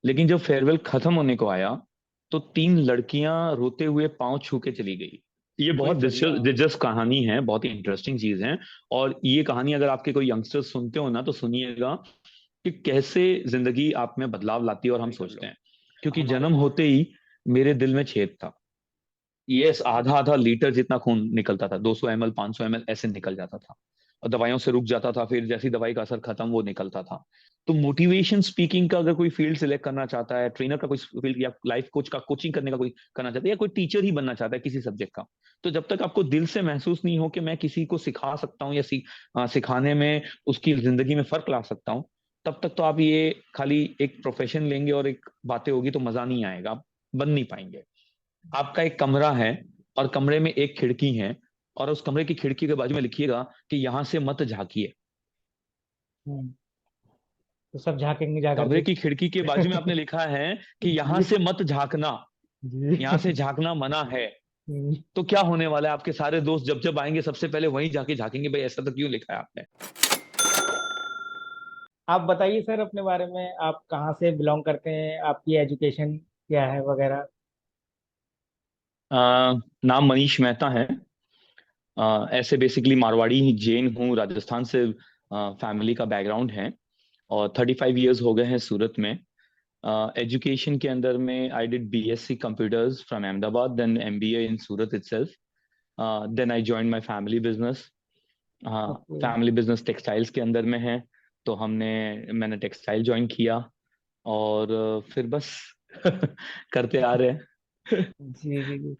लेकिन जब फेयरवेल खत्म होने को आया तो तीन लड़कियां रोते हुए पांव छू के चली गई। ये कोई बहुत बढ़िया। दिलचस्प कहानी है, बहुत ही इंटरेस्टिंग चीज है। और ये कहानी अगर आपके कोई यंगस्टर्स सुनते हो ना तो सुनिएगा कि कैसे जिंदगी आप में बदलाव लाती है और हम सोचते हैं। क्योंकि हमारे जन्म होते ही मेरे दिल में छेद था। ये आधा आधा लीटर जितना खून निकलता था, 200 ml 500 ml ऐसे निकल जाता था। और दवाइयों से रुक जाता था, फिर जैसी दवाई का असर खत्म वो निकलता था। तो मोटिवेशन स्पीकिंग का अगर कोई फील्ड सिलेक्ट करना चाहता है, ट्रेनर का कोई फील्ड या लाइफ कोच का कोचिंग करने का कोई करना चाहता है, या कोई टीचर ही बनना चाहता है किसी सब्जेक्ट का, तो जब तक आपको दिल से महसूस नहीं हो कि मैं किसी को सिखा सकता हूँ या सिखाने में उसकी जिंदगी में फर्क ला सकता हूँ, तब तक तो आप ये खाली एक प्रोफेशन लेंगे और एक बातें होगी तो मजा नहीं आएगा, आप बन नहीं पाएंगे। आपका एक कमरा है और कमरे में एक खिड़की है, और उस कमरे की खिड़की के बाजू में लिखिएगा कि यहां से मत झांकिए। हम्म, तो सब झांकेंगे जा कमरे करके। की खिड़की के बाजू में आपने लिखा है कि यहां जी। से मत झांकना, जी। यहां से झांकना मना है। हम्म, तो क्या होने वाला है, आपके सारे दोस्त जब जब आएंगे सबसे पहले वहीं जाके झांकेंगे, भाई ऐसा तो क्यों लिखा है आपने। आप बताइए सर अपने बारे में, आप कहाँ से बिलोंग करते हैं, आपकी एजुकेशन क्या है वगैरह। नाम मनीष मेहता है। ऐसे बेसिकली मारवाड़ी जैन हूँ, राजस्थान से फैमिली का बैकग्राउंड है। और 35 years हो गए हैं सूरत में। एजुकेशन के अंदर में I did BSc computers from Ahmedabad, then MBA in Surat itself. Then I join my family business. हाँ, ओके। फैमिली बिजनेस टेक्सटाइल्स के अंदर में है। तो मैंने टेक्सटाइल ज्वाइन किया। और फिर बस करते आ रहे हैं। जी जी जी।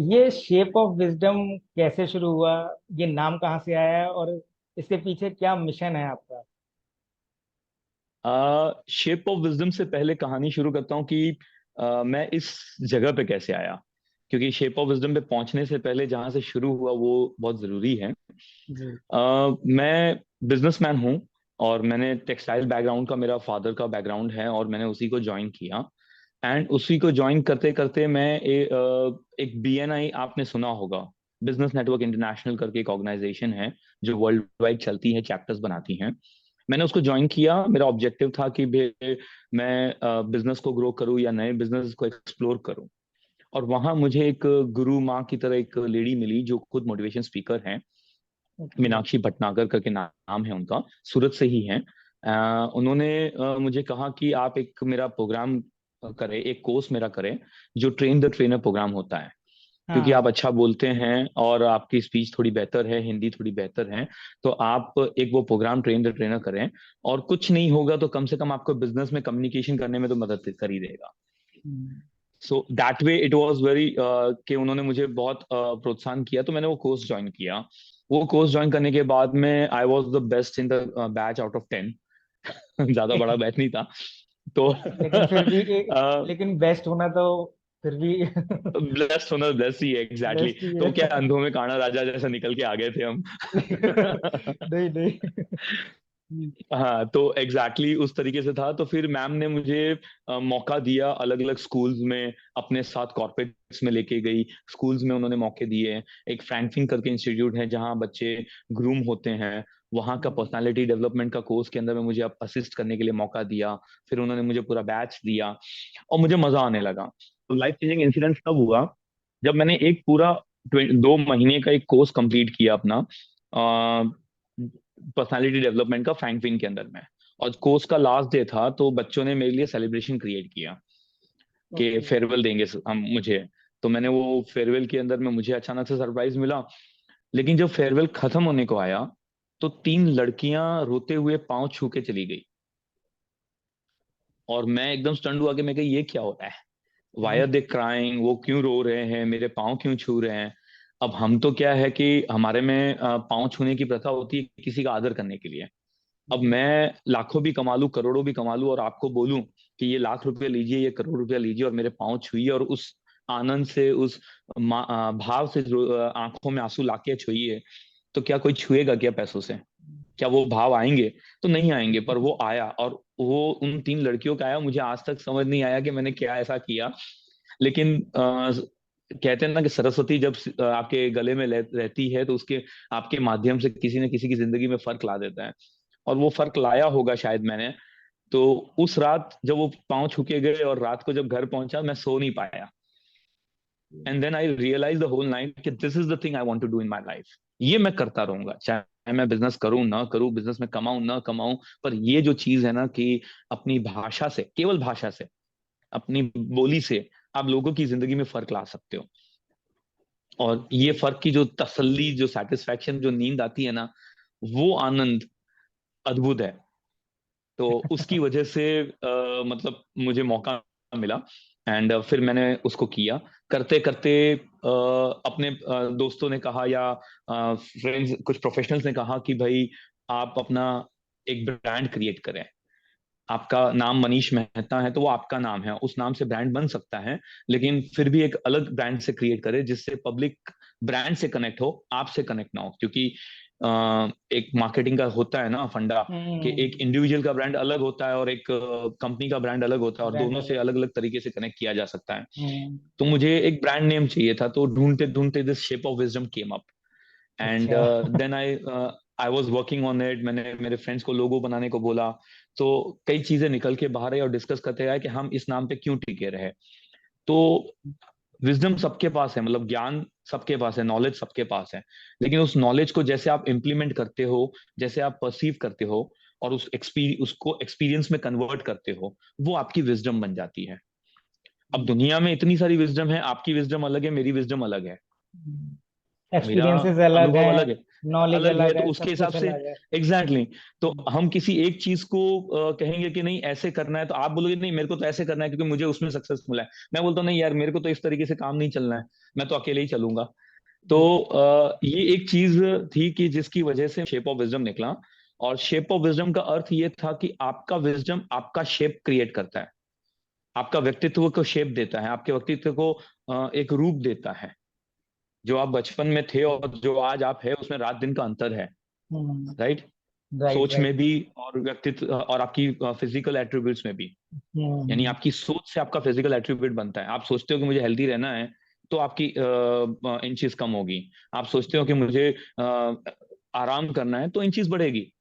ये शेप ऑफ विजडम कैसे शुरू हुआ, ये नाम कहाँ से आया, और इसके पीछे क्या मिशन है आपका। शेप ऑफ विजडम से पहले कहानी शुरू करता हूँ कि मैं इस जगह पे कैसे आया। क्योंकि शेप ऑफ विजडम पे पहुंचने से पहले जहां से शुरू हुआ वो बहुत जरूरी है। जी। मैं बिजनेसमैन हूँ, और मैंने टेक्सटाइल बैकग्राउंड का, मेरा फादर का बैकग्राउंड है, और मैंने उसी को ज्वाइन किया। एंड उसी को ज्वाइन करते करते एक BNI आपने सुना होगा, बिजनेस नेटवर्क इंटरनेशनल करके एक ऑर्गेनाइजेशन है जो वर्ल्ड वाइड चलती है, चैप्टर्स बनाती हैं। मैंने उसको ज्वाइन किया। मेरा ऑब्जेक्टिव था कि मैं बिजनेस को ग्रो करूं या नए बिजनेस को एक्सप्लोर करूं। और वहां मुझे एक गुरु माँ की तरह एक लेडी मिली जो खुद मोटिवेशन स्पीकर हैं। ओके। मीनाक्षी भटनागर करके नाम है उनका, सूरत से ही हैं। उन्होंने मुझे कहा कि आप एक मेरा प्रोग्राम करें, एक कोर्स मेरा करें, जो ट्रेन द ट्रेनर प्रोग्राम होता है। क्योंकि हाँ। आप अच्छा बोलते हैं और आपकी स्पीच थोड़ी बेहतर है, हिंदी थोड़ी बेहतर है, तो आप एक वो प्रोग्राम ट्रेन द ट्रेनर करें। और कुछ नहीं होगा तो कम से कम आपको बिजनेस में कम्युनिकेशन करने में तो मदद कर ही देगा। Hmm, so that way it was very कि उन्होंने मुझे बहुत प्रोत्साहन किया, तो मैंने वो कोर्स ज्वाइन किया। वो कोर्स ज्वाइन करने के बाद में I was the best in the batch out of 10। ज्यादा बड़ा बैच नहीं था। तो लेकिन फिर भी लेकिन बेस्ट होना तो फिर भी ब्लेस्ड होना ब्लेस ही है, एग्जैक्टली बेस्ट ही तो क्या, है। अंधों में काना राजा जैसा निकल के आ गए थे हम। नहीं नहीं। हाँ, तो एग्जैक्टली उस तरीके से था। तो फिर मैम ने मुझे मौका दिया, अलग अलग स्कूल्स में अपने साथ कॉर्पोरेट्स में लेके गई। स्कूल्स में उन्होंने मौके दिए। एक फ्रैंकफिन करके इंस्टीट्यूट है जहाँ बच्चे ग्रूम होते हैं, वहाँ का पर्सनालिटी डेवलपमेंट का कोर्स के अंदर में मुझे अब असिस्ट करने के लिए मौका दिया। फिर उन्होंने मुझे पूरा बैच दिया और मुझे मजा आने लगा। तो लाइफ चेंजिंग इंसिडेंस तब हुआ जब मैंने एक पूरा 2 महीने का एक कोर्स कंप्लीट किया अपना, पर्सनालिटी डेवलपमेंट का, फ्रैंकफिन के अंदर में। और कोर्स का लास्ट डे था तो बच्चों ने मेरे लिए सेलिब्रेशन क्रिएट किया कि ओके। फेयरवेल देंगे हम मुझे। तो मैंने वो फेयरवेल के अंदर में मुझे अचानक से सरप्राइज मिला। लेकिन जब फेयरवेल खत्म होने को आया तो तीन लड़कियां रोते हुए पांव छू के चली गई। और मैं एकदम स्टंड हुआ कि मैं कहा ये क्या हो रहा है, वाई आर दे क्राइंग, वो क्यों रो रहे हैं, मेरे पाँव क्यों छू रहे हैं। अब हम तो क्या है कि हमारे में पाँव छूने की प्रथा होती है किसी का आदर करने के लिए। अब जी। मैं लाखों भी कमा लूं, करोड़ों भी कमा लूं, और आपको बोलूं कि ये लाख रुपए लीजिए, ये करोड़ रुपया लीजिए, और मेरे पाँव छुइए, और उस आनंद से, उस भाव से आंखों में आंसू लाके छुइए, तो क्या कोई छुएगा क्या पैसों से? क्या वो भाव आएंगे? तो नहीं आएंगे। पर वो आया, और वो उन तीन लड़कियों का आया। मुझे आज तक समझ नहीं आया कि मैंने क्या ऐसा किया। लेकिन कहते हैं ना कि सरस्वती जब आपके गले में रहती है तो उसके आपके माध्यम से किसी न किसी की जिंदगी में फर्क ला देता है। और वो फर्क लाया होगा शायद मैंने। तो उस रात जब वो पाँव छू के गए और रात को जब घर पहुंचा, मैं सो नहीं पाया। And then I realise the whole night कि this is the thing I want to do in my life. ये मैं करता रहूंगा, चाहे मैं बिजनेस करूं ना करूं, बिजनेस में कमाऊं ना कमाऊं, पर ये जो चीज है ना कि अपनी भाषा से, केवल भाषा से, अपनी बोली से आप लोगों की जिंदगी में फर्क ला सकते हो। और ये फर्क की जो तसल्ली, जो सेटिस्फैक्शन, जो नींद आती है ना, वो आनंद अद्भुत है। तो उसकी वजह से मतलब मुझे मौका मिला। एंड फिर मैंने उसको किया। करते करते अपने दोस्तों ने कहा या फ्रेंड्स, कुछ प्रोफेशनल्स ने कहा कि भाई आप अपना एक ब्रांड क्रिएट करें। आपका नाम मनीष मेहता है तो वो आपका नाम है, उस नाम से ब्रांड बन सकता है, लेकिन फिर भी एक अलग ब्रांड से क्रिएट करें जिससे पब्लिक ब्रांड से कनेक्ट हो, आपसे कनेक्ट ना हो। क्योंकि एक मार्केटिंग का होता है ना फंडा, कि एक हम्म। इंडिविजुअल का ब्रांड अलग होता है और एक कंपनी का ब्रांड अलग होता है, और ब्रांड दोनों से अलग। अलग अलग तरीके से कनेक्ट किया जा सकता है। हम्म। तो मुझे एक ब्रांड नेम चाहिए था, तो ढूंढते ढूंढते this shape of wisdom came up. And अच्छा। Then I was working on it. मैंने मेरे फ्रेंड्स को लोगो बनाने को बोला। तो कई चीजें निकल के बाहर आई और डिस्कस करते आए कि हम इस नाम पे क्यों टिके रहे। तो विजडम सबके पास है, मतलब ज्ञान सबके पास है, नॉलेज सबके पास है, लेकिन उस नॉलेज को जैसे आप इम्प्लीमेंट करते हो, जैसे आप परसीव करते हो, और उसको एक्सपीरियंस में कन्वर्ट करते हो, वो आपकी विजडम बन जाती है। अब दुनिया में इतनी सारी विजडम है, आपकी विजडम अलग है, मेरी विजडम अलग है, मेरा एक्सपीरियंसेस अलग अनुभव हैं, अलग है, नॉलेज अलग है, अलग तो है, उसके सब हिसाब कुछ से अलग है। एग्जैक्टली exactly, तो हम्म। हम किसी एक चीज को कहेंगे कि नहीं ऐसे करना है, तो आप बोलोगे नहीं मेरे को तो ऐसे करना है क्योंकि मुझे उसमें सक्सेस मिला है। मैं बोलता हूँ नहीं यार, मेरे को तो इस तरीके से काम नहीं चलना है, मैं तो अकेले ही चलूंगा। तो ये एक चीज थी कि जिसकी वजह से शेप ऑफ विजडम निकला। और शेप ऑफ विजडम का अर्थ ये था कि आपका विजडम आपका शेप क्रिएट करता है, आपका व्यक्तित्व को शेप देता है, आपके व्यक्तित्व को एक रूप देता है। जो आप बचपन में थे और जो आज आप है, उसमें रात दिन का अंतर है। हम्म। राइट। राइट सोच में राइट। भी, और व्यक्तित्व और आपकी फिजिकल एट्रीब्यूट्स में भी। यानी हम्म। आपकी सोच से आपका फिजिकल एट्रीब्यूट बनता है। आप सोचते हो कि मुझे हेल्दी रहना है, तो आपकी इंचेस कम होगी। आप सोचते हो कि मुझे आराम करना है, तो इंचेस बढ़ेगी।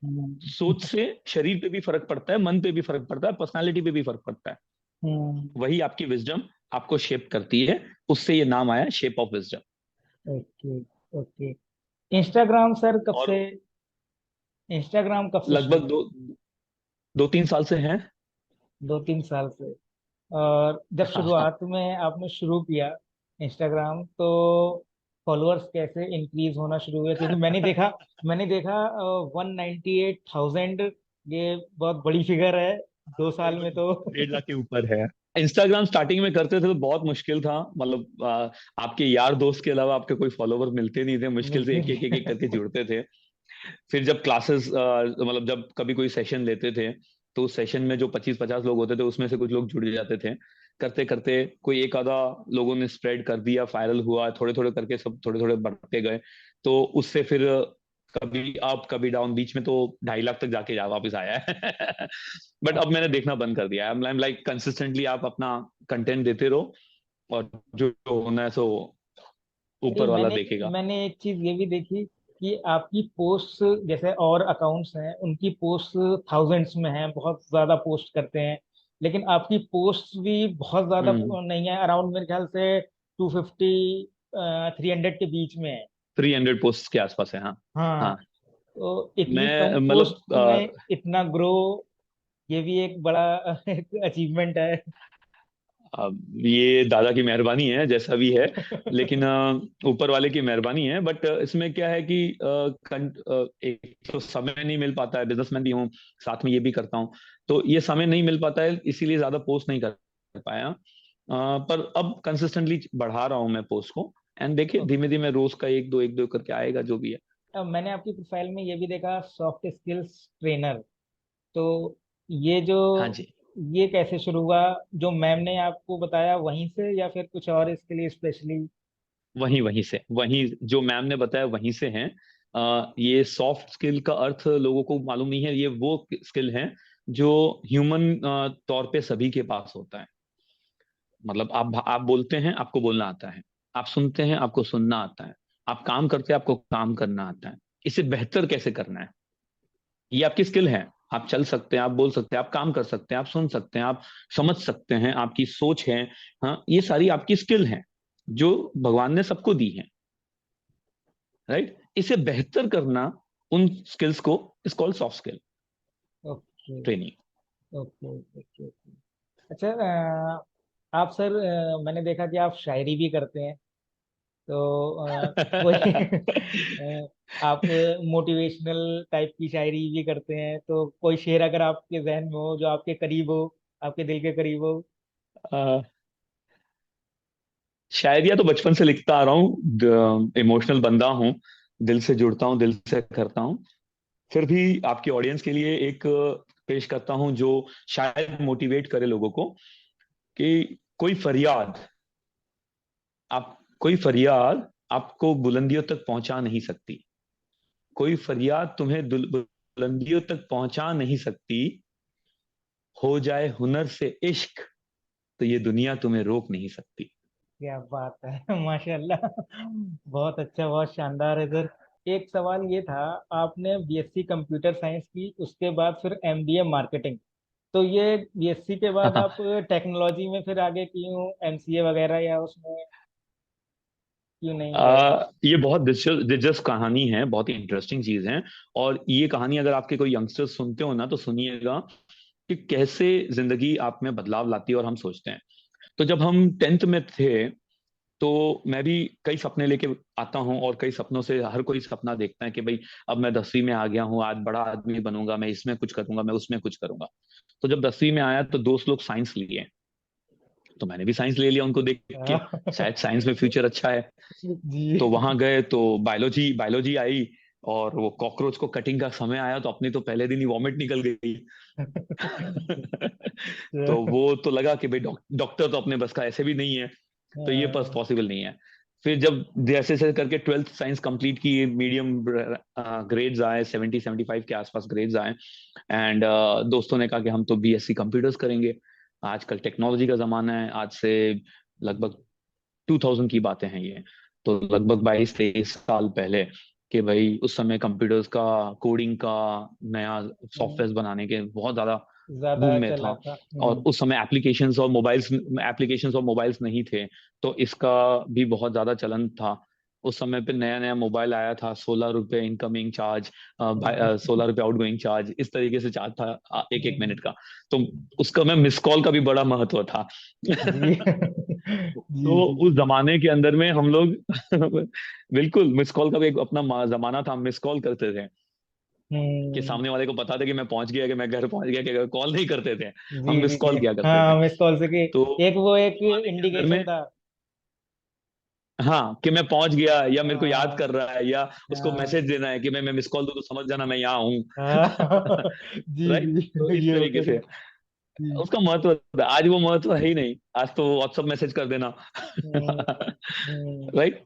हम्म। सोच से शरीर पे भी फर्क पड़ता है, मन पे भी फर्क पड़ता है, पर्सनालिटी पे भी फर्क पड़ता है। हम्म। वही आपकी विजडम आपको शेप करती है। उससे ये नाम आया shape of wisdom. Okay. Okay. Instagram sir कब और से, इंस्टाग्राम कब से शुरू लगभग हुआ? 2-3 साल से हैं। 2-3 साल से। और जब हाँ हाँ। शुरुआत में आपने शुरू किया इंस्टाग्राम, तो फॉलोअर्स कैसे इंक्रीज होना शुरू हुए? क्योंकि मैंने देखा 198,000, ये बहुत बड़ी फिगर है 2 साल में लगभग तो। 1.5 लाख के ऊपर है। इंस्टाग्राम स्टार्टिंग में करते थे तो बहुत मुश्किल था, मतलब आपके यार दोस्त के अलावा आपके कोई फॉलोवर मिलते नहीं थे, मुश्किल से मिलते एक एक एक एक करके जुड़ते थे। फिर जब क्लासेस, मतलब जब कभी कोई सेशन लेते थे, तो उस सेशन में जो 25-50 लोग होते थे, उसमें से कुछ लोग जुड़ जाते थे। करते करते कोई एक आधा लोगों ने स्प्रेड कर दिया, वायरल हुआ, थोड़े थोड़े करके सब थोड़े थोड़े बढ़ते गए। तो उससे फिर कभी अप कभी डाउन, बीच में तो 2.5 लाख तक जाके जा वापस आया है। बट अब मैंने देखना बंद कर दिया है। आई एम लाइक कंसिस्टेंटली आप अपना कंटेंट देते रहो, और जो जो होना है सो नहीं, ऊपर वाला मैंने देखेगा। मैंने एक चीज ये भी देखी कि आपकी पोस्ट, जैसे और अकाउंट्स हैं उनकी पोस्ट थाउजेंड्स में हैं, बहुत ज्यादा पोस्ट करते हैं, लेकिन आपकी पोस्ट भी बहुत ज्यादा हम्म। नहीं है, अराउंड मेरे ख्याल से 250 300 के बीच में है। 300 पोस्ट के आसपास है, हाँ। हाँ। हाँ। तो इतनी मैं कम मतलब पोस्ट में इतना ग्रो, ये भी एक बड़ा एक अचीवमेंट है। ये दादा की मेहरबानी है, जैसा भी है। लेकिन ऊपर वाले की मेहरबानी है। बट इसमें क्या है कि एक तो समय नहीं मिल पाता है, बिजनेसमैन भी हूँ, साथ में ये भी करता हूँ, तो ये समय नहीं मिल पाता है, इसीलिए ज्यादा पोस्ट नहीं कर पाया। पर अब कंसिस्टेंटली बढ़ा रहा हूँ मैं पोस्ट को। एंड देखिए धीमे धीमे रोज का एक दो करके आएगा जो भी है। अब मैंने आपकी प्रोफाइल में ये भी देखा, सॉफ्ट स्किल्स ट्रेनर। तो ये जो, हाँ जी। ये कैसे शुरू हुआ? जो मैम ने आपको बताया वहीं से, या फिर कुछ और इसके लिए स्पेशली? वहीं वहीं से, वहीं जो मैम ने बताया वहीं से हैं। ये सॉफ्ट स्किल का अर्थ लोगों को मालूम नहीं है। ये वो स्किल है जो ह्यूमन तौर पे सभी के पास होता है। मतलब आप बोलते हैं, आपको बोलना आता है। आप सुनते हैं, आपको सुनना आता है। आप काम करते हैं, आपको काम करना आता है। इसे बेहतर कैसे करना है, ये आपकी स्किल है। आप चल सकते हैं, आप बोल सकते हैं, आप काम कर सकते हैं, आप सुन सकते हैं, आप समझ सकते हैं, आपकी सोच है। हाँ, ये सारी आपकी स्किल हैं जो भगवान ने सबको दी है। राइट, इसे बेहतर करना, उन स्किल्स को is called soft skill okay training. Okay okay okay. अच्छा, आप सर, मैंने देखा कि आप शायरी भी करते हैं, तो कोई आप मोटिवेशनल टाइप की शायरी भी करते हैं, तो कोई शेर अगर आपके जहन में हो जो आपके करीब हो, आपके दिल के करीब हो। शायरिया तो बचपन से लिखता आ रहा हूँ, इमोशनल बंदा हूँ, दिल से जुड़ता हूँ, दिल से करता हूँ। फिर भी आपकी ऑडियंस के लिए एक पेश करता हूँ जो शायद मोटिवेट करे लोगों को, कि कोई फरियाद आपको बुलंदियों तक पहुंचा नहीं सकती। कोई फरियाद तुम्हें बुलंदियों तक पहुंचा नहीं सकती। हो जाए हुनर से इश्क, तो ये दुनिया तुम्हें रोक नहीं सकती। क्या बात है! माशाल्लाह, बहुत अच्छा, बहुत शानदार है सर। एक सवाल ये था, आपने बीएससी कंप्यूटर साइंस की, उसके बाद फिर एमबीए मार्केटिंग, तो ये बीएससी के बाद आप टेक्नोलॉजी में फिर आगे क्यों, एमसीए वगैरह, या उसमें क्यों नहीं गए? ये बहुत दिलचस्प दिलचस्प कहानी है, बहुत ही इंटरेस्टिंग चीज है। और ये कहानी अगर आपके कोई यंगस्टर्स सुनते हो ना, तो सुनिएगा कि कैसे जिंदगी आप में बदलाव लाती है और हम सोचते हैं। तो जब हम टेंथ में थे, तो मैं भी कई सपने लेके आता हूँ, और कई सपनों से हर कोई सपना देखता है कि भाई अब मैं 10वीं में आ गया हूँ, आज बड़ा आदमी बनूंगा, मैं इसमें कुछ करूंगा, मैं उसमें कुछ करूंगा। तो जब 10वीं में आया तो दोस्त लोग साइंस लिए, तो मैंने भी साइंस ले लिया उनको देख के, शायद साइंस में फ्यूचर अच्छा है। तो जी। वहां गए तो बायोलॉजी बायोलॉजी आई, और वो कॉकरोच को कटिंग का समय आया तो अपनी तो पहले दिन ही वॉमिट निकल गई। तो वो तो लगा कि भाई डॉक्टर तो अपने बस का ऐसे भी नहीं है, तो ये बस पॉसिबल नहीं है। फिर जब जैसे जैसे करके ट्वेल्थ साइंस कंप्लीट की, मीडियम ग्रेड्स आए, 70-75 के आसपास ग्रेड्स आए, एंड दोस्तों ने कहा कि हम तो बीएससी कंप्यूटर्स करेंगे। आजकल टेक्नोलॉजी का जमाना है, आज से लगभग 2000 की बातें हैं ये, तो लगभग 22-23 साल पहले, कि भाई उस समय कंप्यूटर्स का, कोडिंग का, नया सॉफ्टवेयर बनाने के बहुत ज्यादा बूम ज्यादा में था। चला था। और उस समय एप्लीकेशंस और मोबाइल्स नहीं थे, तो इसका भी बहुत ज्यादा चलन था। उस समय पे नया नया मोबाइल आया था, 16 रुपए इनकमिंग चार्ज, हम्म, 16 रुपए आउटगोइंग चार्ज, इस तरीके से चार्ज था एक एक हम्म, मिनट का। तो उसका मैं मिस कॉल का भी बड़ा महत्व था। जी। जी तो जी। उस जमाने के अंदर में हम लोग बिल्कुल मिस कॉल का भी एक अपना जमाना था, हम मिस कॉल करते थे, कि हम्म। सामने वाले को पता था कि मैं पहुंच गया, कि मैं घर पहुंच गया, कि कॉल नहीं करते थे, हम जी मिस जी जी। कॉल किया करते थे। हाँ, मिस कॉल से कि तो एक वो एक जमाने के अंदर इंडिकेशन में, था। हाँ, कि मैं पहुंच गया, या मेरे को याद हाँ कर रहा है, या उसको हाँ मैसेज देना है कि मैं मिस कॉल दूं तो समझ जाना मैं यहाँ हूँ। हाँ। जी राइट, जी, तो इस ये तरीके होता से था। जी। उसका महत्व था। आज वो महत्व है ही नहीं, आज तो व्हाट्सअप मैसेज कर देना। हम्म, हम्म, राइट।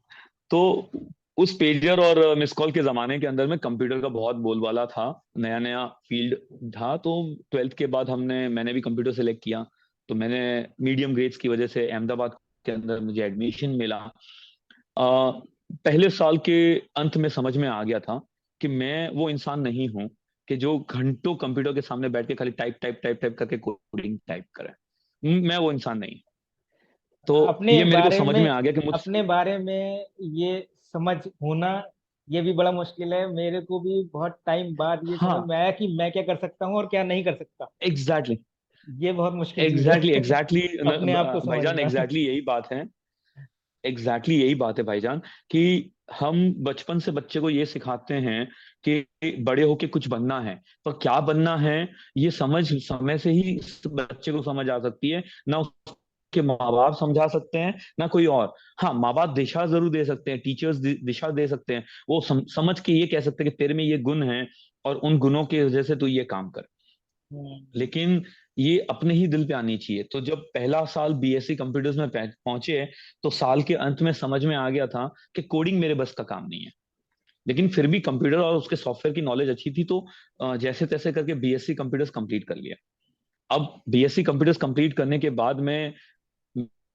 तो उस पेजर और मिस कॉल के जमाने के अंदर में कंप्यूटर का बहुत बोलबाला था, नया नया फील्ड था। तो ट्वेल्थ के बाद मैंने भी कंप्यूटर सेलेक्ट किया। तो मैंने मीडियम ग्रेड्स की वजह से अहमदाबाद के अंदर मुझे एडमिशन मिला। पहले साल के अंत में समझ में आ गया था कि मैं वो इंसान नहीं हूं कि जो घंटों कंप्यूटर के सामने बैठ के खाली टाइप टाइप टाइप टाइप करके कोडिंग टाइप करे। मैं वो इंसान नहीं। तो अपने ये मेरे को बारे समझ में में आ गया कि अपने मुझसे, बारे में ये समझ होना, ये भी बड़ा मुश्किल है। मेरे को भी बहुत टाइम बाद ये समझ हाँ, में आया कि मैं क्या कर सकता हूँ और क्या नहीं कर सकता। एग्जैक्टली ये बहुत मुश्किल चीज है। एग्जैक्टली एग्जैक्टली अपने आप को भाईजान, समझना। एग्जैक्टली यही बात है। एग्जैक्टली यही बात है भाईजान, कि हम बचपन से बच्चे को ये सिखाते हैं कि बड़े होके कुछ बनना है, पर क्या बनना है ये समझ समय से ही इस बच्चे को समझ आ सकती है ना। उसके माँ बाप समझा सकते हैं ना कोई और। हाँ, माँ बाप दिशा जरूर दे सकते हैं, टीचर्स दिशा दे सकते हैं, वो समझ के ये कह सकते हैं कि तेरे में ये गुण है, और उन गुणों की वजह से तू ये काम कर। हम्म, लेकिन ये अपने ही दिल पे आनी चाहिए। तो जब पहला साल बीएससी कंप्यूटर्स में पहुंचे, तो साल के अंत में समझ में आ गया था कि कोडिंग मेरे बस का काम नहीं है। लेकिन फिर भी कंप्यूटर और उसके सॉफ्टवेयर की नॉलेज अच्छी थी, तो जैसे तैसे करके बीएससी कंप्यूटर्स कंप्लीट कर लिया। अब बीएससी कंप्यूटर्स कंप्लीट करने के बाद में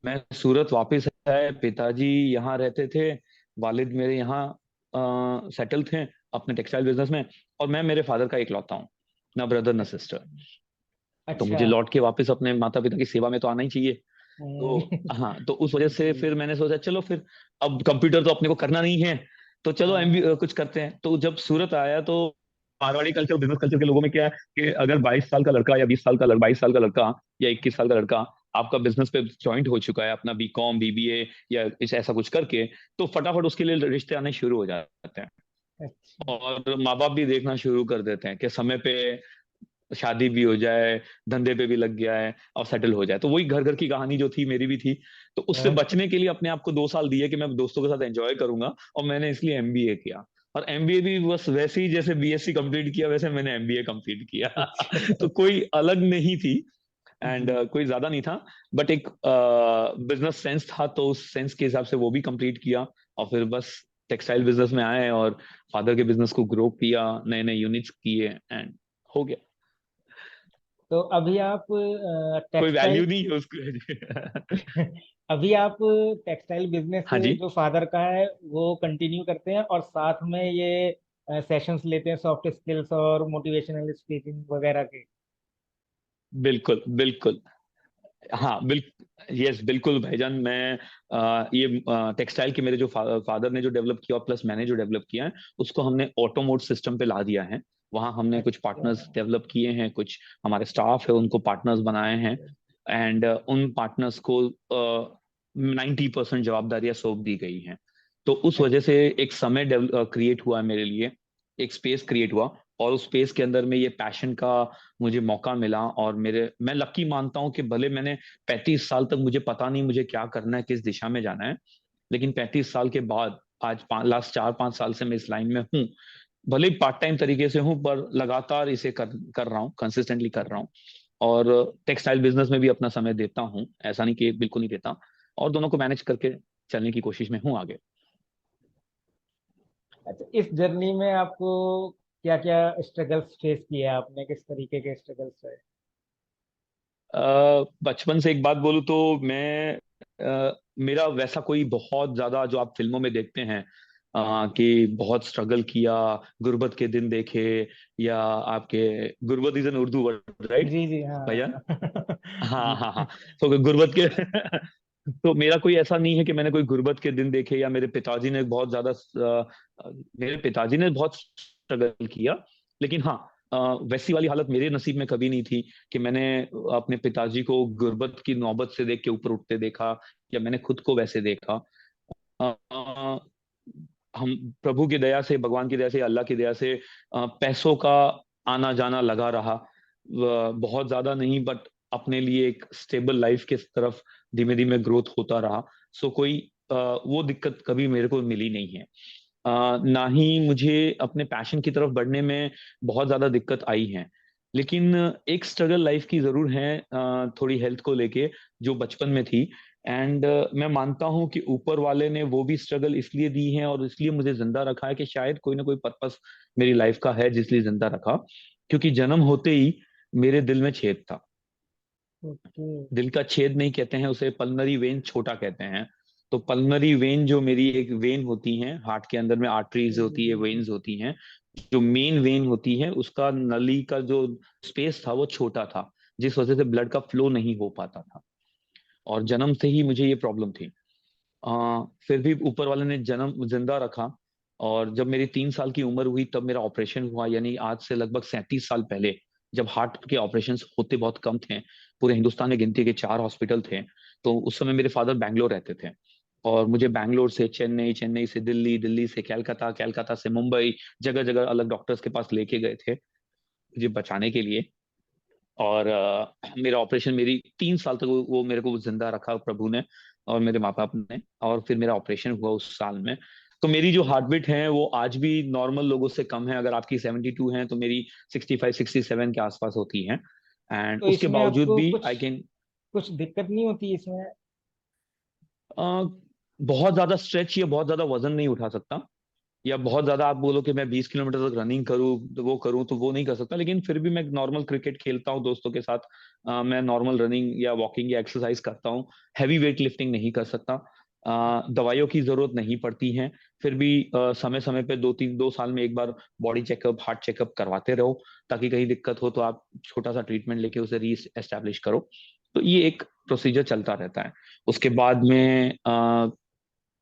मैं सूरत वापस आया, पिताजी यहाँ रहते थे, वालिद मेरे यहाँ सेटल थे अपने टेक्सटाइल बिजनेस में, और मैं मेरे फादर का इकलौता हूँ। ना ब्रदर ना सिस्टर। तो अच्छा। मुझे लौट के वापस अपने माता पिता की सेवा में तो आना ही चाहिए। तो हम्म, हाँ, तो उस वजह से जी। फिर मैंने सोचा चलो फिर, अब कंप्यूटर तो अपने को करना नहीं है, तो चलो हाँ, कुछ करते हैं। तो जब सूरत आया तो मारवाड़ी कल्चर, बिजनेस कल्चर के लोगों में क्या है कि अगर 22 साल का लड़का या 20 साल का 22 साल का लड़का या 21 साल का लड़का आपका बिजनेस पे ज्वाइंट हो चुका है अपना बीकॉम बीबीए या इस ऐसा कुछ करके, तो फटाफट उसके लिए रिश्ते आने शुरू हो जाते हैं। अच्छा। और माँ बाप भी देखना शुरू कर देते हैं कि समय पे शादी भी हो जाए, धंधे पे भी लग गया है और सेटल हो जाए। तो वही घर घर की कहानी जो थी मेरी भी थी। तो उससे हाँ, बचने के लिए अपने आप को 2 साल दिए कि मैं दोस्तों के साथ एंजॉय करूंगा, और मैंने इसलिए एमबीए किया। और एमबीए भी बस वैसे ही जैसे बीएससी कंप्लीट किया वैसे मैंने एमबीए कंप्लीट किया। अच्छा। तो कोई अलग नहीं थी, एंड जी। कोई ज्यादा नहीं था, बट एक बिजनेस सेंस था, तो उस सेंस के हिसाब से वो भी कंप्लीट किया। और फिर बस टेक्सटाइल बिजनेस में आए और फादर के बिजनेस को ग्रो किया, नए नए यूनिट्स किए, एंड हो गया। तो अभी आप कोई टेक्सटाइल वैल्यू नहीं है उसको। अभी आप टेक्सटाइल बिजनेस हाँ जी, जो फादर का है वो कंटिन्यू करते हैं, और साथ में ये सेशंस लेते हैं सॉफ्ट स्किल्स और मोटिवेशनल स्पीकिंग वगैरह के। बिल्कुल बिल्कुल। हाँ बिल्कुल, यस बिल्कुल भाईजान। मैं ये टेक्सटाइल के मेरे जो फादर ने जो डेवलप किया प्लस मैंने जो डेवलप किया है, उसको हमने ऑटोमोट सिस्टम पे ला दिया है। वहाँ हमने कुछ अच्छा। पार्टनर्स डेवलप किए हैं, कुछ हमारे स्टाफ है उनको पार्टनर्स बनाए हैं, एंड उन पार्टनर्स को 90% जवाबदारियां सौंप दी गई हैं। तो उस वजह से एक समय क्रिएट हुआ है मेरे लिए, एक स्पेस क्रिएट हुआ, और उस स्पेस के अंदर में ये पैशन का मुझे मौका मिला। और मेरे मैं लकी मानता हूँ कि भले मैंने 35 साल तक मुझे पता नहीं मुझे क्या करना है, किस दिशा में जाना है, लेकिन 35 साल के बाद आज लास्ट 4-5 साल से मैं इस लाइन में हूँ। भले ही पार्ट टाइम तरीके से हूँ, पर लगातार इसे कर रहा हूँ, कंसिस्टेंटली कर रहा हूँ। और टेक्सटाइल बिजनेस में भी अपना समय देता हूँ, ऐसा नहीं कि बिल्कुल नहीं देता, और दोनों को मैनेज करके चलने की कोशिश में हूँ आगे। अच्छा, इस जर्नी में आपको क्या क्या स्ट्रगल्स फेस किए, आपने किस तरीके के स्ट्रगल्स है? बचपन से एक बात बोलूँ तो मैं मेरा वैसा कोई बहुत ज्यादा जो आप फिल्मों में देखते हैं कि बहुत स्ट्रगल किया, गुर्बत के दिन देखे, या आपके, गुर्बत is an Urdu word right जी जी, भैया? हाँ। हाँ जी। हाँ हाँ। तो गुर्बत के तो मेरा कोई ऐसा नहीं है कि मैंने कोई गुर्बत के दिन देखे, या मेरे पिताजी ने बहुत ज्यादा मेरे पिताजी ने बहुत स्ट्रगल किया, लेकिन हाँ, वैसी वाली हालत मेरे नसीब में कभी नहीं थी कि मैंने अपने पिताजी को गुर्बत की नौबत से देख के ऊपर उठते देखा, या मैंने खुद को वैसे देखा। अ, हम प्रभु की दया से, भगवान की दया से, अल्लाह की दया से पैसों का आना जाना लगा रहा, बहुत ज्यादा नहीं, बट अपने लिए एक स्टेबल लाइफ के तरफ धीमे धीमे ग्रोथ होता रहा। सो कोई वो दिक्कत कभी मेरे को मिली नहीं है। ना ही मुझे अपने पैशन की तरफ बढ़ने में बहुत ज्यादा दिक्कत आई है। लेकिन एक स्ट्रगल लाइफ की जरूर है, थोड़ी हेल्थ को लेके, जो बचपन में थी। एंड मैं मानता हूँ कि ऊपर वाले ने वो भी स्ट्रगल इसलिए दी है और इसलिए मुझे जिंदा रखा है कि शायद कोई ना कोई पर्पस मेरी लाइफ का है जिसलिए जिंदा रखा। क्योंकि जन्म होते ही मेरे दिल में छेद था। ओके। दिल का छेद नहीं कहते हैं उसे, पल्मनरी वेन छोटा कहते हैं। तो पल्मनरी वेन जो मेरी एक वेन होती है हार्ट के अंदर में, आर्टरीज होती है, वेन्स होती हैं, जो मेन वेन होती है उसका नली का जो स्पेस था वो छोटा था, जिस वजह से ब्लड का फ्लो नहीं हो पाता था। और जन्म से ही मुझे ये प्रॉब्लम थी। फिर भी ऊपर वाले ने जन्म जिंदा रखा। और जब मेरी 3 साल की उम्र हुई तब मेरा ऑपरेशन हुआ, यानी आज से लगभग 37 साल पहले, जब हार्ट के ऑपरेशन होते बहुत कम थे, पूरे हिंदुस्तान में गिनती के 4 हॉस्पिटल थे। तो उस समय मेरे फादर बैंगलोर रहते थे, और मुझे बैंगलोर से चेन्नई, चेन्नई से दिल्ली, दिल्ली से कलकत्ता, कलकत्ता से मुंबई, जगह जगह अलग डॉक्टर्स के पास लेके गए थे मुझे बचाने के लिए। और मेरा ऑपरेशन, मेरी 3 साल तक वो मेरे को जिंदा रखा प्रभु ने और मेरे माँ बाप ने। और फिर मेरा ऑपरेशन हुआ उस साल में। तो मेरी जो हार्ट बीट है वो आज भी नॉर्मल लोगों से कम है। अगर आपकी 72 है तो मेरी 65-67 के आसपास होती है। एंड तो उसके इसमें बावजूद आपको भी कुछ आई कैन, कुछ दिक्कत नहीं होती इसमें? बहुत ज्यादा स्ट्रेच या बहुत ज्यादा वजन नहीं उठा सकता, या बहुत ज्यादा आप बोलो कि मैं 20 किलोमीटर तक रनिंग करूँ तो वो नहीं कर सकता। लेकिन फिर भी मैं नॉर्मल क्रिकेट खेलता हूँ दोस्तों के साथ। मैं नॉर्मल रनिंग या वॉकिंग या एक्सरसाइज करता हूँ। हैवी वेट लिफ्टिंग नहीं कर सकता। दवाइयों की जरूरत नहीं पड़ती है। फिर भी समय समय पे 2 साल में एक बार बॉडी चेकअप, हार्ट चेकअप करवाते रहो, ताकि कहीं दिक्कत हो तो आप छोटा सा ट्रीटमेंट लेके उसे री एस्टेब्लिश करो। तो ये एक प्रोसीजर चलता रहता है। उसके बाद में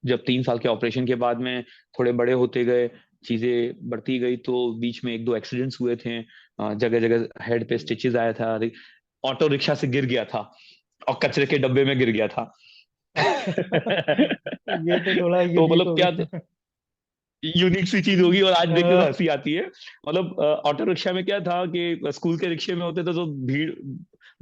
जब 3 साल के ऑपरेशन के बाद में थोड़े बड़े होते गए, चीजें बढ़ती गई, तो बीच में एक दो एक्सीडेंट्स हुए थे, जगह जगह हेड पे स्टिचेस आया था, ऑटो रिक्शा से गिर गया था और कचरे के डब्बे में गिर गया था। अच्छा। ये तो थोड़ा तो यूनिक मतलब हो क्या गया। यूनिक सी चीज होगी, और आज देखते तो अ, हंसी आती है। मतलब ऑटो रिक्शा में क्या था कि स्कूल के रिक्शे में होते थे तो भीड़,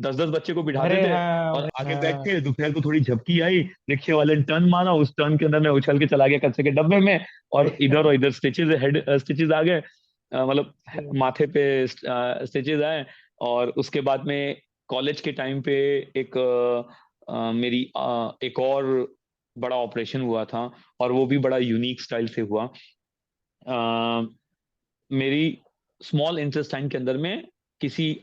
10-10 बच्चे को बिठाते भरे, थे हाँ और आगे बैठ हाँ। के दोपहर को थोड़ी झपकी आई, रिक्शे वाले ने टर्न मारा, उस टर्न के अंदर मैं उछल के चला गया कचरे के डब्बे में, और इधर और इधर स्टिचेस, हेड स्टिचेस आ गए, मतलब माथे पे स्टिचेस आए। और उसके बाद में कॉलेज के टाइम पे एक मेरी एक और बड़ा ऑपरेशन हुआ था, और वो भी बड़ा यूनिक स्टाइल से हुआ। अ, मेरी स्मॉल इंटेस्टाइन के अंदर में किसी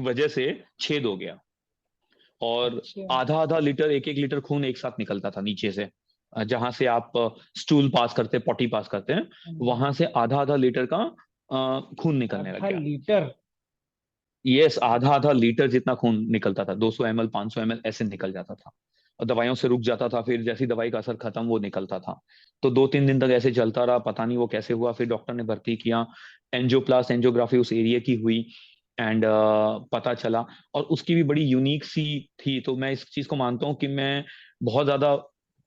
वजह से छेद हो गया, और अच्छा। आधा आधा लीटर, एक एक लीटर खून एक साथ निकलता था नीचे से, जहां से आप स्टूल पास करते, पॉटी पास करते हैं, वहां से आधा आधा लीटर का खून निकलने लग आधा गया। लीटर? यस, आधा आधा लीटर जितना खून निकलता था, 200 ml, 500 ml ऐसे निकल जाता था, और दवाइयों से रुक जाता था, फिर जैसी दवाई का असर खत्म वो निकलता था। तो 2-3 दिन तक ऐसे चलता रहा, पता नहीं वो कैसे हुआ। फिर डॉक्टर ने भर्ती किया, एंजियोप्लास्ट एंजियोग्राफी उस एरिया की हुई, एंड पता चला। और उसकी भी बड़ी यूनिक सी थी। तो मैं इस चीज को मानता हूँ कि मैं बहुत ज्यादा,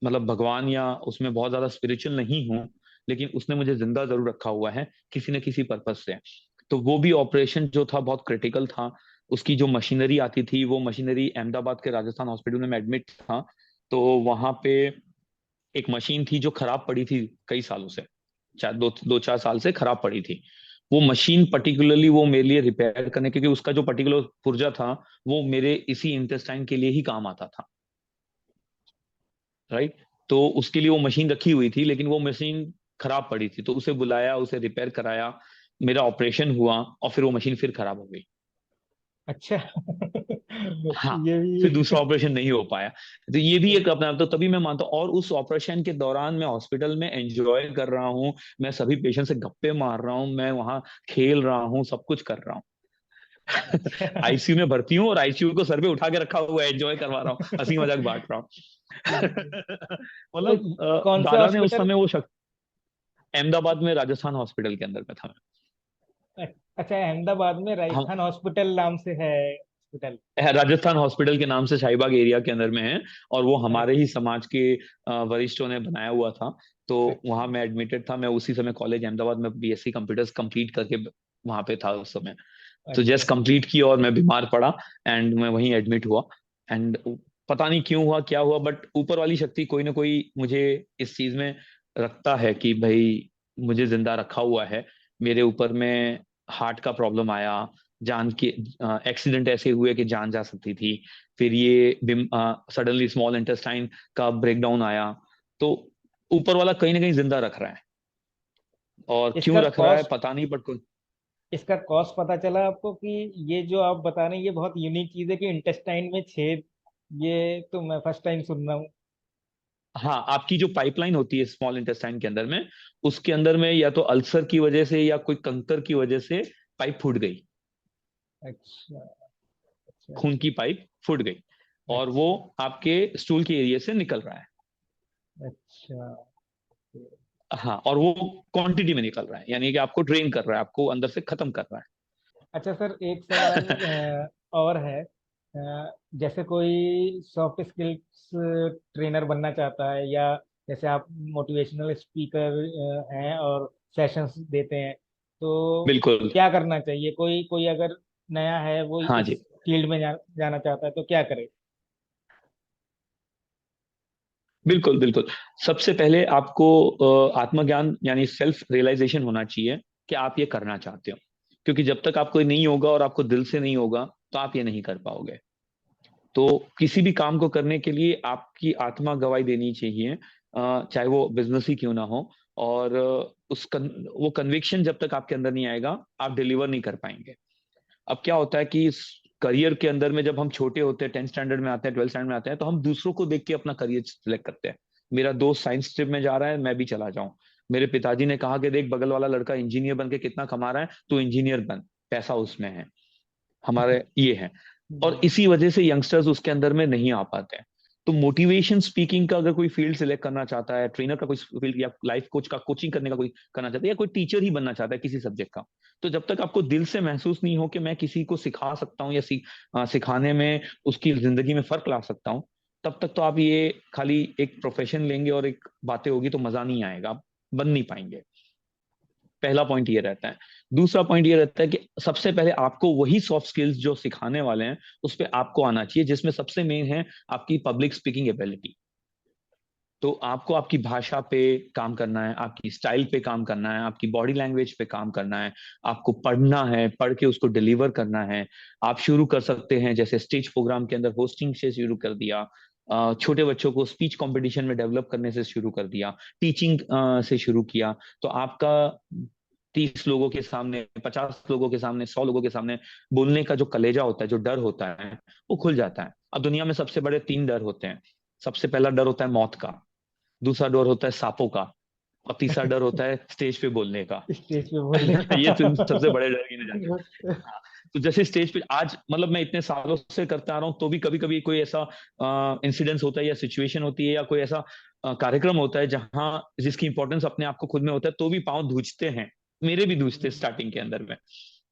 मतलब भगवान या उसमें बहुत ज्यादा स्पिरिचुअल नहीं हूँ, लेकिन उसने मुझे जिंदा जरूर रखा हुआ है किसी न किसी पर्पज से। तो वो भी ऑपरेशन जो था बहुत क्रिटिकल था। उसकी जो मशीनरी आती थी, वो मशीनरी अहमदाबाद के राजस्थान हॉस्पिटल में मैं एडमिट था। तो वहां पे एक मशीन थी जो खराब पड़ी थी कई सालों से, चार दो दो चार साल से खराब पड़ी थी। वो मशीन पर्टिकुलरली वो मेरे लिए रिपेयर करने, क्योंकि उसका जो पर्टिकुलर पुर्जा था वो मेरे इसी इंटेस्टाइन के लिए ही काम आता था, राइट। तो उसके लिए वो मशीन रखी हुई थी, लेकिन वो मशीन खराब पड़ी थी, तो उसे बुलाया, उसे रिपेयर कराया, मेरा ऑपरेशन हुआ, और फिर वो मशीन फिर खराब हो गई। अच्छा। हाँ, ये फिर भी। दूसरा ऑपरेशन नहीं हो पाया। तो ये भी एक अपना, तो तभी मैं मानता हूँ। और उस ऑपरेशन के दौरान मैं हॉस्पिटल में एंजॉय कर रहा हूँ, मैं सभी पेशेंट से गप्पे मार रहा हूँ, मैं वहां खेल रहा हूँ, सब कुछ कर रहा हूँ। अच्छा। आईसीयू में भर्ती हूँ और आईसीयू को सर पे उठा के रखा हुआ है, एंजॉय करवा रहा हूँ, हंसी मजाक बांट रहा हूँ। तो मतलब कौन से दादा ने उस हॉस्पिटल? समय वो अहमदाबाद में राजस्थान हॉस्पिटल के अंदर में था। अच्छा, अहमदाबाद में हम राजस्थान हॉस्पिटल नाम से है हॉस्पिटल? राजस्थान हॉस्पिटल के नाम से शाहीबाग एरिया के अंदर में है, और वो हमारे ही अच्छा। समाज के वरिष्ठों ने बनाया हुआ था। तो अच्छा। वहां मैं एडमिटेड था, मैं उसी समय कॉलेज अहमदाबाद में बीएससी कंप्यूटर्स कंप्लीट करके वहां पे था उस समय। तो जस्ट अच्छा। कंप्लीट की और मैं बीमार पड़ा, एंड मैं वहीं एडमिट हुआ। एंड पता नहीं क्यों हुआ, क्या हुआ, बट ऊपर वाली शक्ति कोई ना कोई मुझे इस चीज में रखता है कि भाई मुझे जिंदा रखा हुआ है। मेरे ऊपर में हार्ट का प्रॉब्लम आया, जान के एक्सीडेंट ऐसे हुए कि जान जा सकती थी। फिर ये सडनली स्मॉल इंटेस्टाइन का ब्रेकडाउन आया। तो ऊपर वाला कहीं ना कहीं जिंदा रख रहा है, और इसका क्यों रख रहा है कॉस्ट पता नहीं, बट इसका कॉस्ट पता चला आपको कि ये जो आप बता रहे हैं ये बहुत यूनिक चीज है कि इंटेस्टाइन में छेद? ये तो मैं फर्स्ट टाइम सुन रहा हूँ। हाँ, आपकी जो पाइपलाइन होती है स्मॉल इंटेस्टाइन के अंदर में, उसके अंदर में या तो अल्सर की वजह से या कोई कंकर की वजह से पाइप फूट गई, अच्छा। अच्छा। खून की पाइप फूट गई, और वो अच्छा। आपके स्टूल के एरिया से निकल रहा है। अच्छा। हाँ, और वो क्वांटिटी में निकल रहा है, यानी कि आपको ड्रेन कर रहा है, आपको अंदर से खत्म कर रहा अच्छा सर, एक सवाल और है। जैसे कोई सॉफ्ट स्किल्स ट्रेनर बनना चाहता है, या जैसे आप मोटिवेशनल स्पीकर हैं और सेशंस देते हैं, तो बिल्कुल। क्या करना चाहिए? कोई कोई अगर नया है, वो हाँ इस जी, फील्ड में जाना चाहता है, तो क्या करे? बिल्कुल बिल्कुल। सबसे पहले आपको आत्मज्ञान यानी सेल्फ रियलाइजेशन होना चाहिए कि आप ये करना चाहते हो, क्योंकि जब तक आपको ये नहीं होगा और आपको दिल से नहीं होगा, तो आप ये नहीं कर पाओगे। तो किसी भी काम को करने के लिए आपकी आत्मा गवाही देनी चाहिए, चाहे वो बिजनेस ही क्यों ना हो। और वो कन्विक्शन जब तक आपके अंदर नहीं आएगा, आप डिलीवर नहीं कर पाएंगे। अब क्या होता है कि करियर के अंदर में जब हम छोटे होते हैं, 10th स्टैंडर्ड में आते हैं, 12th स्टैंडर्ड में आते हैं, तो हम दूसरों को देख के अपना करियर सिलेक्ट करते हैं। मेरा दोस्त साइंस स्ट्रीम में जा रहा है, मैं भी चला जाऊं। मेरे पिताजी ने कहा कि देख बगल वाला लड़का इंजीनियर बन के कितना कमा रहा है, तू इंजीनियर बन, पैसा उसमें है, हमारे ये है। और जी। इसी वजह से यंगस्टर्स उसके अंदर में नहीं आ पाते हैं। तो मोटिवेशन स्पीकिंग का अगर कोई फील्ड सिलेक्ट करना चाहता है, ट्रेनर का कोई फील्ड, या लाइफ कोच का कोचिंग करने का कोई करना चाहता है, या कोई टीचर ही बनना चाहता है किसी सब्जेक्ट का, तो जब तक आपको दिल से महसूस नहीं हो कि मैं किसी को सिखा सकता हूँ या सिखाने में उसकी जिंदगी में फर्क ला सकता हूँ, तब तक तो आप ये खाली एक प्रोफेशन लेंगे और एक बातें होगी तो मजा नहीं आएगा, आप बन नहीं पाएंगे। पहला पॉइंट ये रहता है। दूसरा पॉइंट ये रहता है कि सबसे पहले आपको वही सॉफ्ट स्किल्स जो सिखाने वाले हैं उस पर आपको आना चाहिए, जिसमें सबसे मेन है आपकी पब्लिक स्पीकिंग एबिलिटी। तो आपको आपकी भाषा पे काम करना है, आपकी स्टाइल पे काम करना है, आपकी बॉडी लैंग्वेज पे काम करना है, आपको पढ़ना है, पढ़ के उसको डिलीवर करना है। आप शुरू कर सकते हैं जैसे स्टेज प्रोग्राम के अंदर होस्टिंग से शुरू कर दिया, छोटे बच्चों को स्पीच कंपटीशन में डेवलप करने से शुरू कर दिया, टीचिंग से शुरू किया, तो आपका 30 लोगों के सामने, 50 लोगों के सामने, 100 लोगों के सामने बोलने का जो कलेजा होता है, जो डर होता है, वो खुल जाता है। अब दुनिया में सबसे बड़े 3 डर होते हैं। सबसे पहला डर होता है मौत का, दूसरा डर होता है सांपों का, और तीसरा डर होता है स्टेज पे बोलने का। स्टेज पे बोलने ये का। सबसे बड़े डर गिने जाते हैं। हाँ, तो जैसे स्टेज पे आज, मतलब मैं इतने सालों से करता आ रहा हूँ, तो भी कभी कभी कोई ऐसा इंसिडेंस होता है या सिचुएशन होती है या कोई ऐसा कार्यक्रम होता है जहां जिसकी इंपॉर्टेंस अपने आप को खुद में होता है, तो भी पांव धूजते हैं। मेरे भी धूजते स्टार्टिंग के अंदर में।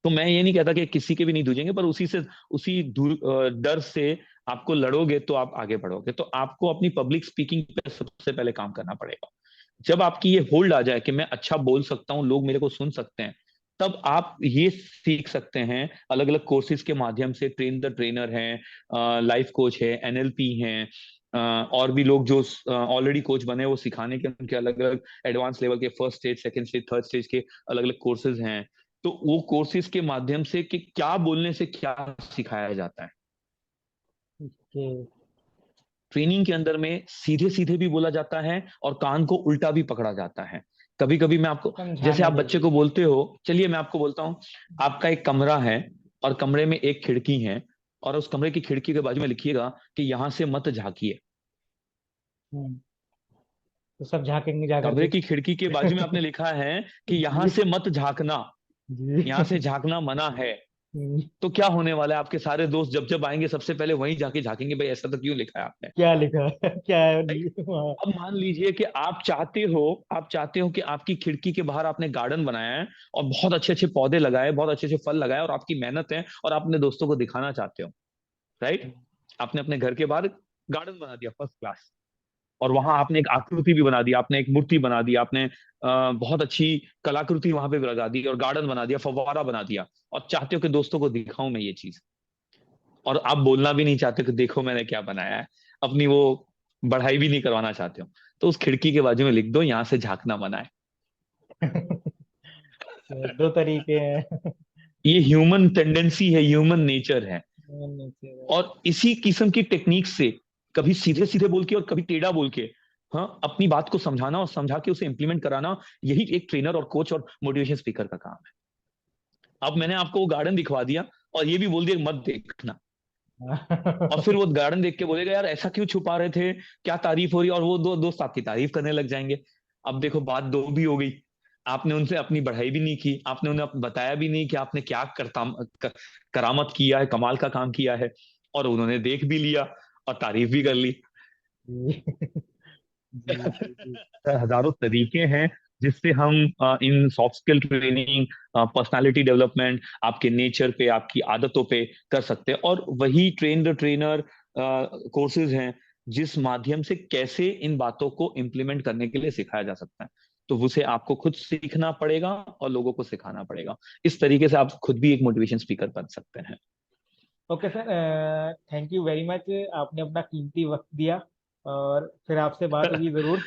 तो मैं ये नहीं कहता कि किसी के भी नहीं धूजेंगे, पर उसी डर से आपको लड़ोगे तो आप आगे बढ़ोगे। तो आपको अपनी पब्लिक स्पीकिंग पे सबसे पहले काम करना पड़ेगा। जब आपकी ये होल्ड आ जाए कि मैं अच्छा बोल सकता हूँ, लोग मेरे को सुन सकते हैं, तब आप ये सीख सकते हैं अलग अलग कोर्सेज के माध्यम से। ट्रेन द ट्रेनर हैं, लाइफ कोच है, एनएलपी हैं, और भी लोग जो ऑलरेडी कोच बने वो सिखाने के उनके अलग अलग एडवांस लेवल के, first stage, second stage, third stage के अलग अलग कोर्सेज हैं। तो वो कोर्सेज के माध्यम से कि क्या बोलने से क्या सिखाया जाता है। ओके। ट्रेनिंग के अंदर में सीधे सीधे भी बोला जाता है और कान को उल्टा भी पकड़ा जाता है। कभी कभी मैं आपको, जैसे समझाने आप के बच्चे लिए। को बोलते हो, चलिए मैं आपको बोलता हूँ, आपका एक कमरा है और कमरे में एक खिड़की है, और उस कमरे की खिड़की के बाजू में लिखिएगा कि यहां से मत झांकिए। हम्म। तो सब झांकेंगे जा कमरे करके। की खिड़की के बाजू में आपने लिखा है कि यहां जी। से मत झांकना, यहां से जी। झांकना मना है। तो क्या होने वाला है, आपके सारे दोस्त जब जब आएंगे सबसे पहले वहीं जाके झांकेंगे, भाई ऐसा तो क्यों लिखा है आपने। क्या लिखा है, क्या है वहाँ? अब मान लीजिए कि आप चाहते हो कि आपकी खिड़की के बाहर आपने गार्डन बनाया है और बहुत अच्छे अच्छे पौधे लगाए, बहुत अच्छे अच्छे फल लगाए, और आपकी मेहनत है और आप अपने दोस्तों को दिखाना चाहते हो, राइट। आपने अपने घर के बाहर गार्डन बना दिया फर्स्ट क्लास, और वहां आपने एक आकृति भी बना दी, आपने एक मूर्ति बना दी, आपने बहुत अच्छी कलाकृति वहां पे भी लगा दी और गार्डन बना दिया, फव्वारा बना दिया, और चाहते हो कि दोस्तों को दिखाऊं मैं ये चीज, और आप बोलना भी नहीं चाहते कि देखो मैंने क्या बनाया है, अपनी वो बढ़ाई भी नहीं करवाना चाहते हो, तो उस खिड़की के बाजू में लिख दो यहाँ से झांकना मना है। दो तरीके हैं। ये ह्यूमन टेंडेंसी है, ह्यूमन नेचर है। नीचे। और इसी किस्म की टेक्निक से कभी सीधे सीधे बोल के और कभी टेढ़ा बोल के, हाँ, अपनी बात को समझाना और समझा के उसे इंप्लीमेंट कराना, यही एक ट्रेनर और कोच और मोटिवेशन स्पीकर का काम है। अब मैंने आपको वो गार्डन दिखवा दिया और ये भी बोल दिया मत देखना, और फिर वो गार्डन देख के बोलेगा यार ऐसा क्यों छुपा रहे थे, क्या तारीफ हो रही है, और वो दो दोस्त आपकी तारीफ करने लग जाएंगे। अब देखो बात दो भी हो गई, आपने उनसे अपनी बढ़ाई भी नहीं की, आपने उन्हें बताया भी नहीं कि आपने क्या करामत किया है, कमाल का काम किया है, और उन्होंने देख भी लिया और तारीफ भी कर ली। जी। जी जी जी। हजारों तरीके हैं जिससे हम इन soft skill training, personality development, आपके नेचर पे, आपकी आदतों पे कर सकते हैं। और वही ट्रेन द ट्रेनर कोर्सेज हैं जिस माध्यम से कैसे इन बातों को इम्प्लीमेंट करने के लिए सिखाया जा सकता है। तो उसे आपको खुद सीखना पड़ेगा और लोगों को सिखाना पड़ेगा। इस तरीके से आप खुद भी एक मोटिवेशन स्पीकर बन सकते हैं। Okay sir, thank you very much, आपने अपना कीमती वक्त दिया और फिर आपसे बात होगी जरूर।